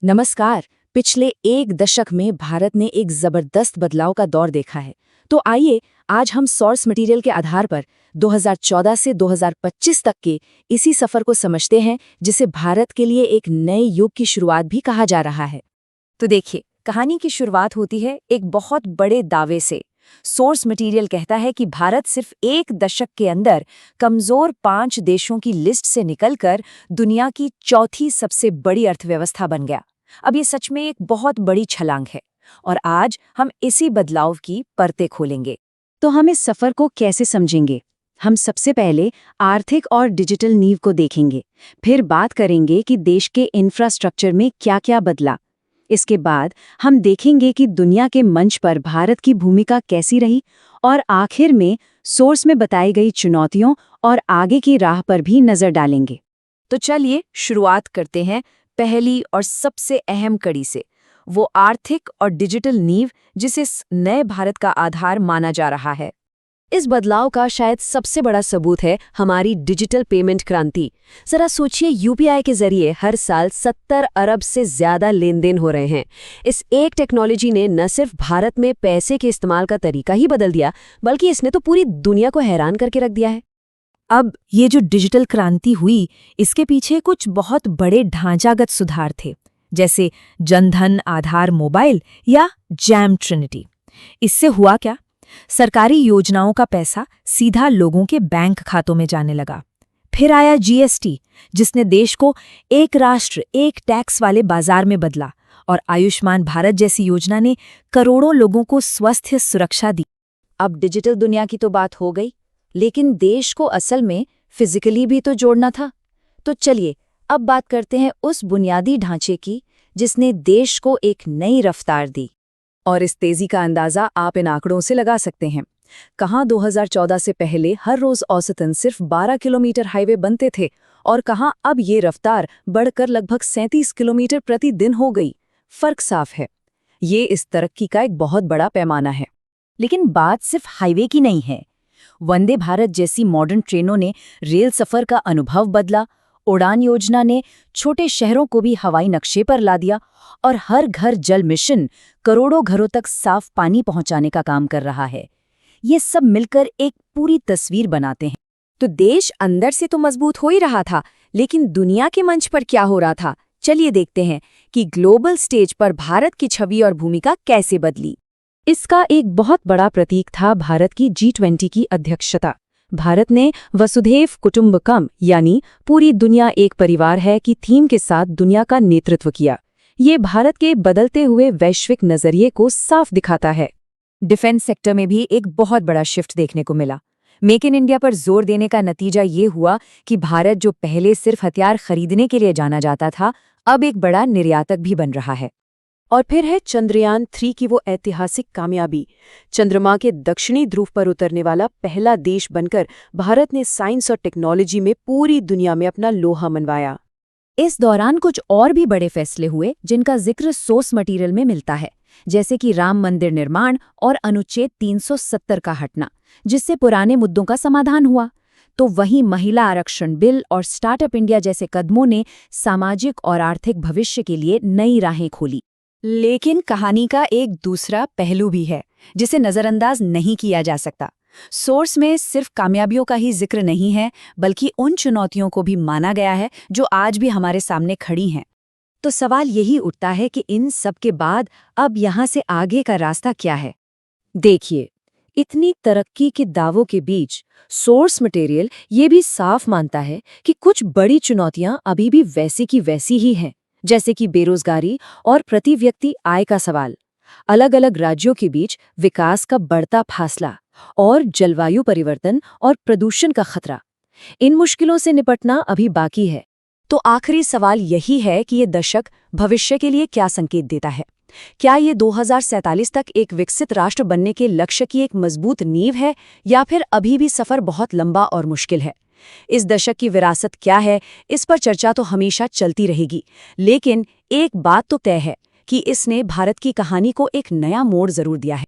नमस्कार। पिछले एक दशक में भारत ने एक जबरदस्त बदलाव का दौर देखा है। तो आइए आज हम सोर्स मटेरियल के आधार पर 2014 से 2025 तक के इसी सफर को समझते हैं, जिसे भारत के लिए एक नए युग की शुरुआत भी कहा जा रहा है। तो देखिए, कहानी की शुरुआत होती है एक बहुत बड़े दावे से। सोर्स मटेरियल कहता है कि भारत सिर्फ एक दशक के अंदर कमजोर 5 देशों की लिस्ट से निकलकर दुनिया की चौथी सबसे बड़ी अर्थव्यवस्था बन गया। अब ये सच में एक बहुत बड़ी छलांग है और आज हम इसी बदलाव की परतें खोलेंगे। तो हम इस सफर को कैसे समझेंगे? हम सबसे पहले आर्थिक और डिजिटल नींव को देखेंगे, फिर बात करेंगे कि देश के इंफ्रास्ट्रक्चर में क्या-क्या बदला। इसके बाद हम देखेंगे कि दुनिया के मंच पर भारत की भूमिका कैसी रही और आखिर में सोर्स में बताई गई चुनौतियों और आगे की राह पर भी नजर डालेंगे। तो चलिए शुरुआत करते हैं पहली और सबसे अहम कड़ी से, वो आर्थिक और डिजिटल नींव जिसे इस नए भारत का आधार माना जा रहा है। इस बदलाव का शायद सबसे बड़ा सबूत है हमारी डिजिटल पेमेंट क्रांति। जरा सोचिए, यूपीआई के जरिए हर साल 70 अरब से ज्यादा लेन देन हो रहे हैं। इस एक टेक्नोलॉजी ने न सिर्फ भारत में पैसे के इस्तेमाल का तरीका ही बदल दिया, बल्कि इसने तो पूरी दुनिया को हैरान करके रख दिया है। अब ये जो डिजिटल क्रांति हुई, इसके पीछे कुछ बहुत बड़े ढांचागत सुधार थे, जैसे जनधन आधार मोबाइल या जैम ट्रिनिटी। इससे हुआ क्या? सरकारी योजनाओं का पैसा सीधा लोगों के बैंक खातों में जाने लगा। फिर आया जीएसटी, जिसने देश को एक राष्ट्र एक टैक्स वाले बाजार में बदला, और आयुष्मान भारत जैसी योजना ने करोड़ों लोगों को स्वास्थ्य सुरक्षा दी। अब डिजिटल दुनिया की तो बात हो गई, लेकिन देश को असल में फिजिकली भी तो जोड़ना था। तो चलिए अब बात करते हैं उस बुनियादी ढांचे की जिसने देश को एक नई रफ्तार दी। और इस तेजी का अंदाजा आप इन आंकड़ों से लगा सकते हैं। कहाँ 2014 से पहले हर रोज औसतन सिर्फ 12 किलोमीटर हाईवे बनते थे और कहाँ अब ये रफ्तार बढ़कर लगभग 37 किलोमीटर प्रति दिन हो गई। फर्क साफ है। ये इस तरक्की का एक बहुत बड़ा पैमाना है। लेकिन बात सिर्फ हाईवे की नहीं है। वंदे भारत जैसी मॉडर्न ट्रेनों ने रेल सफर का अनुभव बदला, उड़ान योजना ने छोटे शहरों को भी हवाई नक्शे पर ला दिया, और हर घर जल मिशन करोड़ों घरों तक साफ पानी पहुंचाने का काम कर रहा है। ये सब मिलकर एक पूरी तस्वीर बनाते हैं। तो देश अंदर से तो मजबूत हो ही रहा था, लेकिन दुनिया के मंच पर क्या हो रहा था? चलिए देखते हैं कि ग्लोबल स्टेज पर भारत की छवि और भूमिका कैसे बदली। इसका एक बहुत बड़ा प्रतीक था भारत की G20 की अध्यक्षता। भारत ने वसुधैव कुटुंबकम यानी पूरी दुनिया एक परिवार है की थीम के साथ दुनिया का नेतृत्व किया। ये भारत के बदलते हुए वैश्विक नजरिए को साफ दिखाता है। डिफेंस सेक्टर में भी एक बहुत बड़ा शिफ्ट देखने को मिला। मेक इन इंडिया पर जोर देने का नतीजा ये हुआ कि भारत, जो पहले सिर्फ हथियार खरीदने के लिए जाना जाता था, अब एक बड़ा निर्यातक भी बन रहा है। और फिर है चंद्रयान 3 की वो ऐतिहासिक कामयाबी। चंद्रमा के दक्षिणी ध्रुव पर उतरने वाला पहला देश बनकर भारत ने साइंस और टेक्नोलॉजी में पूरी दुनिया में अपना लोहा मनवाया। इस दौरान कुछ और भी बड़े फैसले हुए जिनका जिक्र सोर्स मटेरियल में मिलता है, जैसे कि राम मंदिर निर्माण और अनुच्छेद 370 का हटना, जिससे पुराने मुद्दों का समाधान हुआ। तो वहीं महिला आरक्षण बिल और स्टार्टअप इंडिया जैसे कदमों ने सामाजिक और आर्थिक भविष्य के लिए नई राहें खोली। लेकिन कहानी का एक दूसरा पहलू भी है जिसे नजरअंदाज नहीं किया जा सकता। सोर्स में सिर्फ कामयाबियों का ही जिक्र नहीं है, बल्कि उन चुनौतियों को भी माना गया है जो आज भी हमारे सामने खड़ी हैं। तो सवाल यही उठता है कि इन सब के बाद अब यहाँ से आगे का रास्ता क्या है? देखिए, इतनी तरक्की के दावों के बीच सोर्स मटेरियल ये भी साफ मानता है कि कुछ बड़ी चुनौतियां अभी भी वैसी की वैसी ही हैं, जैसे कि बेरोजगारी और प्रति व्यक्ति आय का सवाल, अलग अलग राज्यों के बीच विकास का बढ़ता फासला, और जलवायु परिवर्तन और प्रदूषण का खतरा। इन मुश्किलों से निपटना अभी बाकी है। तो आखिरी सवाल यही है कि ये दशक भविष्य के लिए क्या संकेत देता है? क्या ये 2047 तक एक विकसित राष्ट्र बनने के लक्ष्य की एक मजबूत नींव है, या फिर अभी भी सफर बहुत लंबा और मुश्किल है? इस दशक की विरासत क्या है, इस पर चर्चा तो हमेशा चलती रहेगी, लेकिन एक बात तो तय है कि इसने भारत की कहानी को एक नया मोड़ जरूर दिया है।